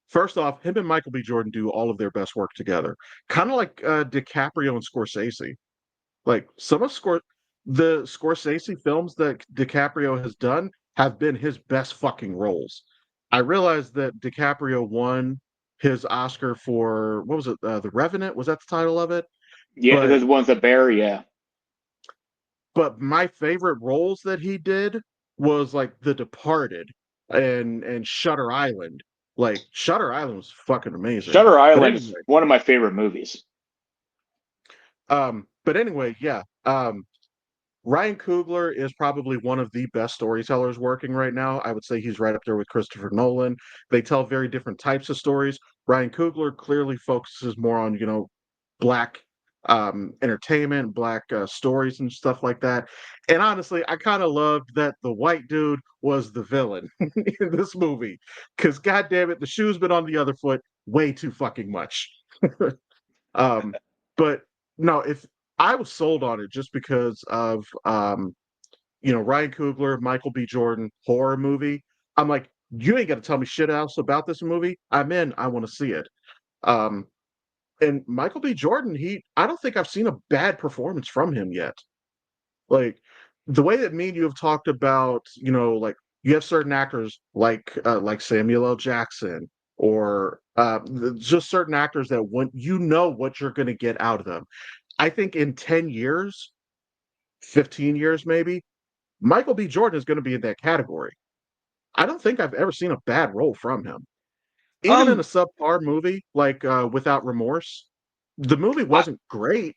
First off, him and Michael B. Jordan do all of their best work together, kind of like DiCaprio and Scorsese. Like some of Scor- the Scorsese films that DiCaprio has done have been his best fucking roles. I realized that DiCaprio won his Oscar for what was it? The Revenant, was that the title of it? Yeah, But the one with the bear. Yeah. my favorite roles that he did was like The Departed and Shutter Island. Like Shutter Island was fucking amazing. Shutter But Island is anyway, one of my favorite movies. yeah. Ryan Coogler is probably one of the best storytellers working right now. I would say he's right up there with Christopher Nolan. They tell very different types of stories. Ryan Coogler clearly focuses more on, black entertainment, black stories and stuff like that. And honestly, I kind of loved that the white dude was the villain in this movie because, god damn it, the shoe's been on the other foot way too fucking much. um, but no, if I was sold on it just because of Ryan Coogler, Michael B. Jordan horror movie. I'm like, you ain't got to tell me shit else about this movie. I'm in. I want to see it. Um, and Michael B. Jordan, I don't think I've seen a bad performance from him yet. Like the way that me and you have talked about, like you have certain actors like Samuel L. Jackson or just certain actors that when you know what you're going to get out of them. I think in 10 years, 15 years maybe, Michael B. Jordan is going to be in that category. I don't think I've ever seen a bad role from him. Even in a Um, subpar movie like Without Remorse, the movie I, wasn't great.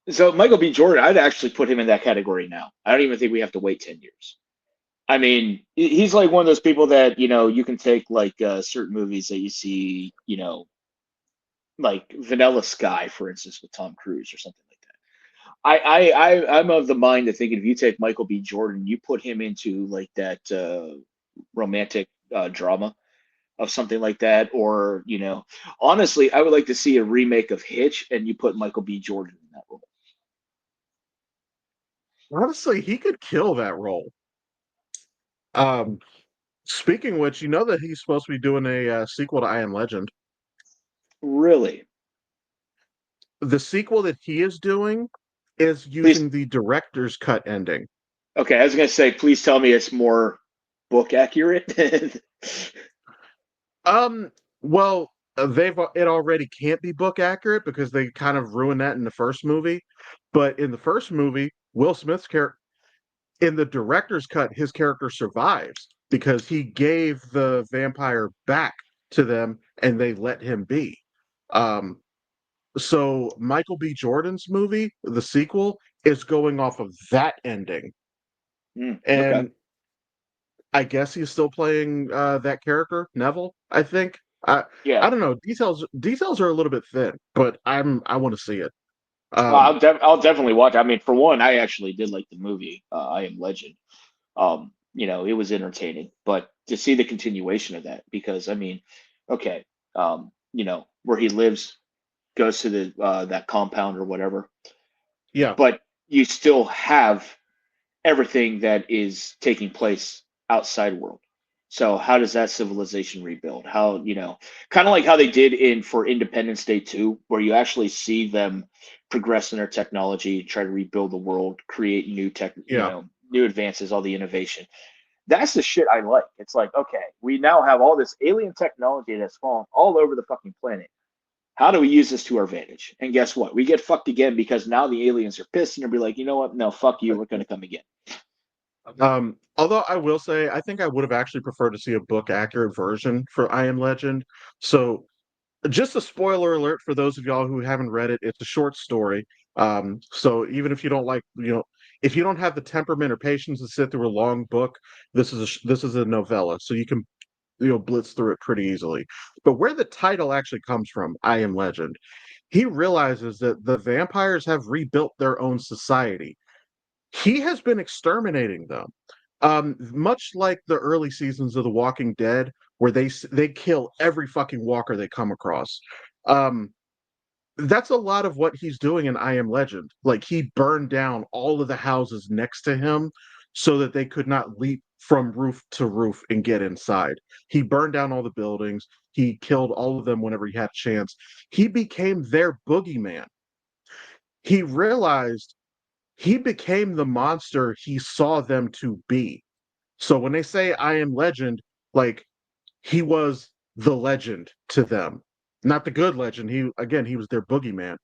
so Michael B. Jordan, I'd actually put him in that category now. I don't even think we have to wait 10 years. I mean, he's like one of those people that you can take like certain movies that you see, like Vanilla Sky, for instance, with Tom Cruise or something like that. I'm of the mind that thinking if you take Michael B. Jordan, you put him into like that romantic drama of something like that, or honestly, I would like to see a remake of Hitch, and you put Michael B. Jordan in that role. Honestly, he could kill that role. Um, Speaking of which, you know that he's supposed to be doing a sequel to I Am Legend. Really, The sequel that he is doing is please. using the director's cut ending. Okay, I was gonna say, please tell me it's more book accurate. Um, well, it already can't be book accurate because they kind of ruined that in the first movie. But in the first movie, Will Smith's character in the director's cut, his character survives because he gave the vampire back to them and they let him be. Um, so Michael B. Jordan's movie, the sequel, is going off of that ending. Okay, And I guess he's still playing that character, Neville, I think. I yeah. I don't know. Details are a little bit thin, but I want to see it. Um, I'll definitely watch. I mean, for one, I actually did like the movie I Am Legend. It was entertaining, but to see the continuation of that, because I mean, okay, where he lives, goes to the that compound or whatever, yeah, but you still have everything that is taking place outside world. So how does that civilization rebuild? How, kind of like how they did in for Independence Day 2, where you actually see them progress in their technology, try to rebuild the world, create new tech, yeah. new advances, all the innovation. That's the shit I like. It's like, okay, we now have all this alien technology that's fallen all over the fucking planet. How do we use this to our advantage? And guess what? We get fucked again because now the aliens are pissed and they'll be like, you know what? No, fuck you. We're going to come again. Although I will say, I think I would have actually preferred to see a book accurate version for I Am Legend. So, just a spoiler alert for those of y'all who haven't read it. It's a short story. So even if you don't like, if you don't have the temperament or patience to sit through a long book, this is a novella, so you can blitz through it pretty easily. But where the title actually comes from, I Am Legend, he realizes that the vampires have rebuilt their own society. He has been exterminating them. Much like the early seasons of The Walking Dead, where they kill every fucking walker they come across. Um, that's a lot of what he's doing in I Am Legend. Like he burned down all of the houses next to him so that they could not leap from roof to roof and get inside. He burned down all the buildings. He killed all of them whenever he had a chance. He became their boogeyman. He realized he became the monster he saw them to be. So when they say I am legend, like he was the legend to them, not the good legend. He was their boogeyman.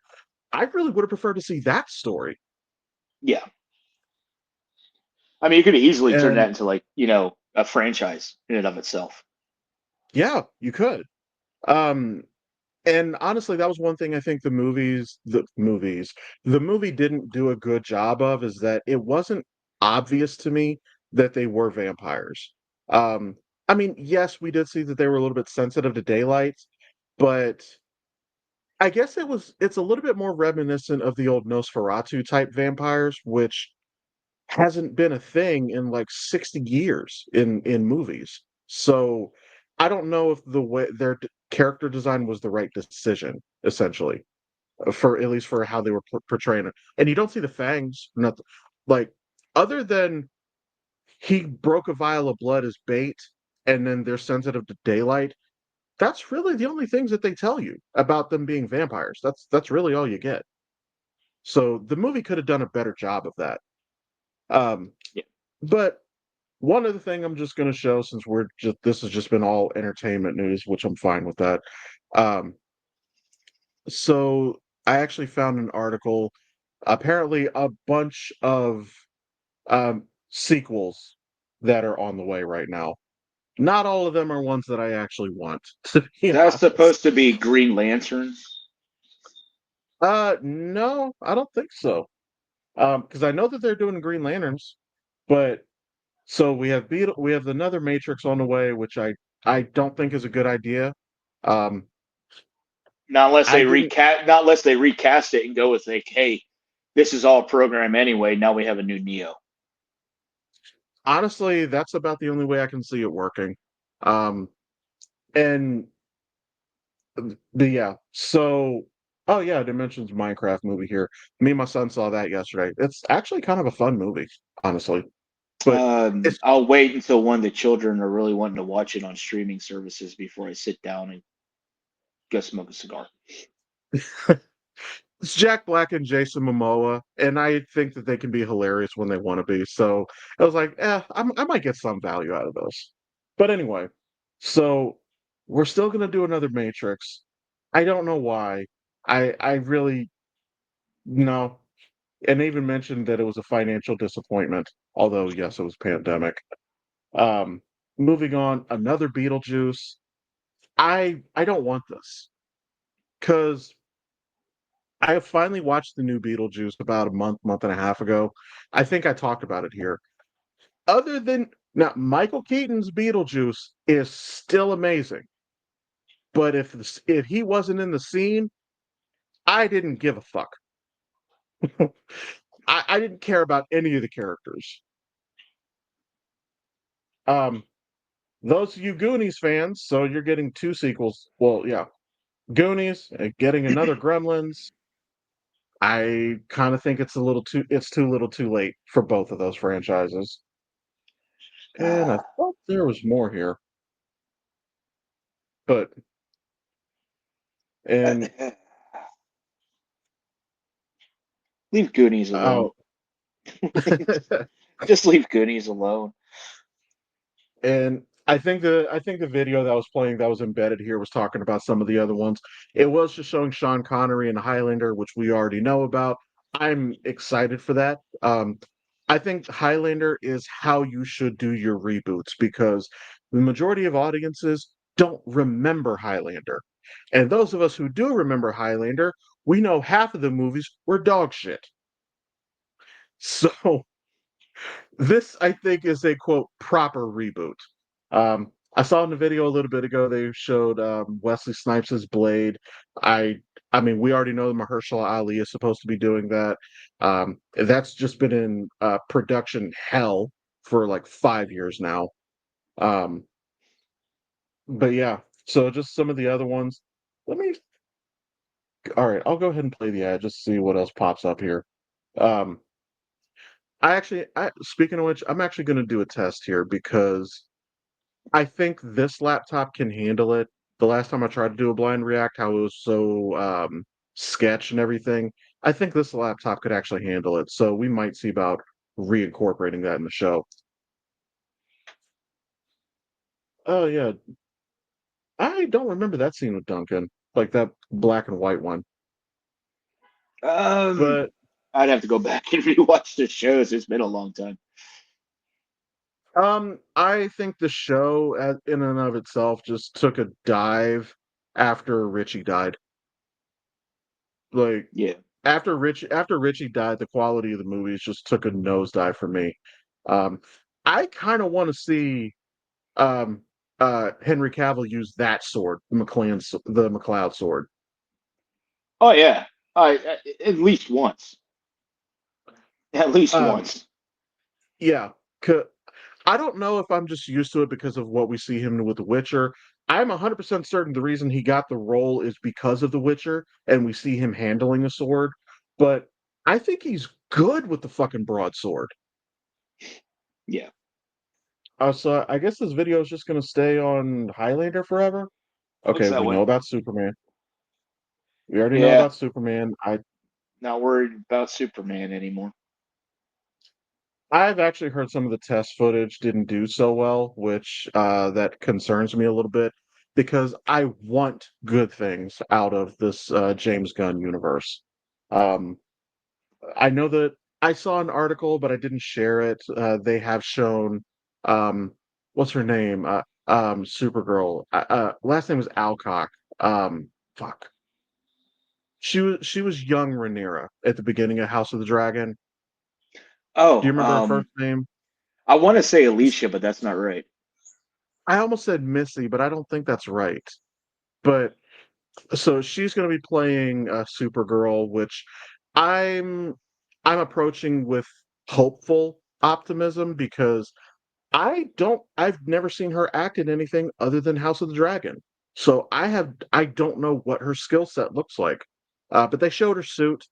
I really would have preferred to see that story. Yeah. I mean, you could easily turn And that into like, a franchise in and of itself. yeah, you could. Um, and honestly, that was one thing I think the movie didn't do a good job of is that it wasn't obvious to me that they were vampires. Um, I mean, yes, we did see that they were a little bit sensitive to daylight, but I guess it's a little bit more reminiscent of the old Nosferatu type vampires, which hasn't been a thing in like 60 years in movies. So I don't know if the way character design was the right decision, essentially, for at least for how they were portraying it. And you don't see the fangs, nothing like other than he broke a vial of blood as bait, and then they're sensitive to daylight. That's really the only things that they tell you about them being vampires. That's really all you get. So the movie could have done a better job of that. Um, Yeah. but one other thing I'm just going to show, since this has just been all entertainment news, which I'm fine with that. Um, so I actually found an article. Apparently, a bunch of sequels that are on the way right now. Not all of them are ones that I actually want, to be That's honest. supposed to be Green Lantern. No, I don't think so. Because I know that they're doing Green Lanterns, but so we have another Matrix on the way, which I don't think is a good idea. Um, I didn't Not unless they recast it and go with like, hey, this is all program anyway. Now we have a new Neo. honestly, that's about the only way I can see it working. Um, and but yeah, so oh yeah, Dimensions Minecraft movie here. Me and my son saw that yesterday. It's actually kind of a fun movie, honestly. But it's I'll wait until one of the children are really wanting to watch it on streaming services before I sit down and go smoke a cigar. it's Jack Black and Jason Momoa, and I think that they can be hilarious when they want to be. So I was like, I might get some value out of those. But anyway, so we're still gonna do another Matrix. I don't know why. I really no. And they even mentioned that it was a financial disappointment. Although yes, it was pandemic. Um, moving on, another Beetlejuice. I don't want this because I have finally watched the new Beetlejuice about a month and a half ago. I think I talked about it here. Other than now, Michael Keaton's Beetlejuice is still amazing, but if he wasn't in the scene, I didn't give a fuck. I didn't care about any of the characters. Um, those of you Goonies fans, so you're getting two sequels. Well, yeah, Goonies, getting another Gremlins. I kind of think it's too little too late for both of those franchises. And I thought there was more here, but and Leave Goonies alone. oh, Just leave Goonies alone. and I think the video that was playing that was embedded here was talking about some of the other ones. It was just showing Sean Connery and Highlander, which we already know about. I'm excited for that. I think Highlander is how you should do your reboots because the majority of audiences don't remember Highlander. And those of us who do remember Highlander, we know half of the movies were dog shit. So this, I think, is a quote proper reboot. I saw in the video a little bit ago they showed Wesley Snipes' Blade. I I mean, we already know Mahershala Ali is supposed to be doing that. That's just been in production hell for like 5 years now. Um, but yeah, so just some of the other ones. Let me. All right, I'll go ahead and play the ad just to see what else pops up here. Um, speaking of which, I'm actually going to do a test here because I think this laptop can handle it. The last time I tried to do a blind react, how it was so sketch and everything, I think this laptop could actually handle it, so we might see about reincorporating that in the show. Oh yeah, I don't remember that scene with Duncan, like that black and white one. Um, But I'd have to go back and rewatch the shows. It's been a long time. I think the show, in and of itself, just took a dive after Richie died. Like Yeah. after Richie died, the quality of the movies just took a nosedive for me. Um, I kind of want to see um Henry Cavill use that sword, the McLeod sword. Oh yeah. At least once. At least Um, once. yeah, I don't know if I'm just used to it because of what we see him with The Witcher. I'm 100% certain the reason he got the role is because of The Witcher, and we see him handling a sword. But I think he's good with the fucking broadsword. Yeah. So I guess this video is just gonna stay on Highlander forever. Looks Okay, that we way. know about Superman. We already know Yeah. about Superman. Not worried about Superman anymore. I've actually heard some of the test footage didn't do so well, which that concerns me a little bit because I want good things out of this James Gunn universe. Um, I know that I saw an article, but I didn't share it. They have shown um, what's her name? Supergirl. Last name was Alcock. Fuck. She was young Rhaenyra at the beginning of House of the Dragon. Do you Oh, remember her first name? I want to say Alicia, but that's not right. I almost said Missy, but I don't think that's right. But so she's going to be playing Supergirl, which I'm I'm approaching with hopeful optimism because I've never seen her act in anything other than House of the Dragon. So I don't know what her skill set looks like. But they showed her suit.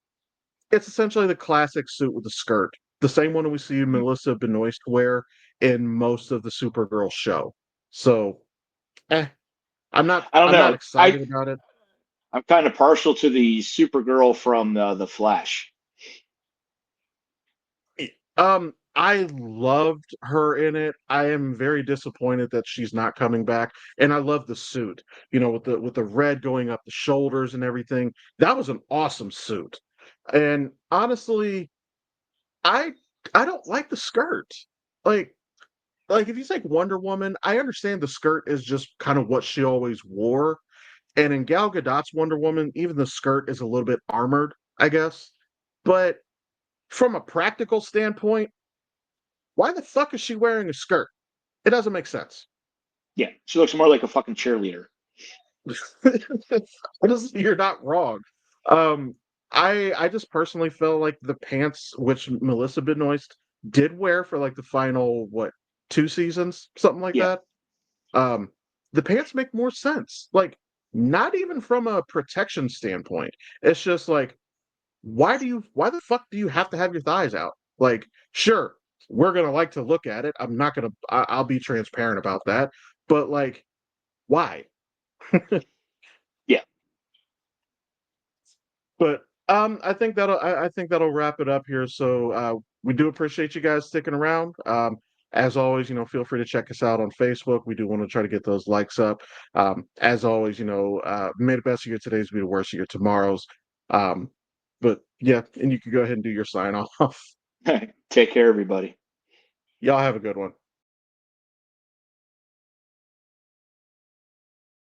It's essentially the classic suit with a skirt, the same one we see Mhm. Melissa Benoist wear in most of the Supergirl show. So, eh, I don't I'm not know. excited about it. I'm kind of partial to the Supergirl from the Flash. I loved her in it. I am very disappointed that she's not coming back. And I love the suit, with the red going up the shoulders and everything. That was an awesome suit. And honestly, I I don't like the skirt. Like like if you take Wonder Woman, I understand the skirt is just kind of what she always wore. And in Gal Gadot's Wonder Woman, even the skirt is a little bit armored, I guess. But from a practical standpoint, why the fuck is she wearing a skirt? It doesn't make sense. Yeah, she looks more like a fucking cheerleader. You're not wrong. Um, I just personally feel like the pants which Melissa Benoist did wear for like the final two seasons, something like Yeah, that. Um, the pants make more sense. Like not even from a protection standpoint. It's just like why the fuck do you have to have your thighs out? Like, sure, we're gonna like to look at it. I'll be transparent about that. But like, why? yeah. But I think that'll wrap it up here. So we do appreciate you guys sticking around. As always, feel free to check us out on Facebook. We do want to try to get those likes up. As always, may the best of your todays be the worst of your tomorrows. Um, but yeah, and you can go ahead and do your sign off. Take care, everybody. Y'all have a good one.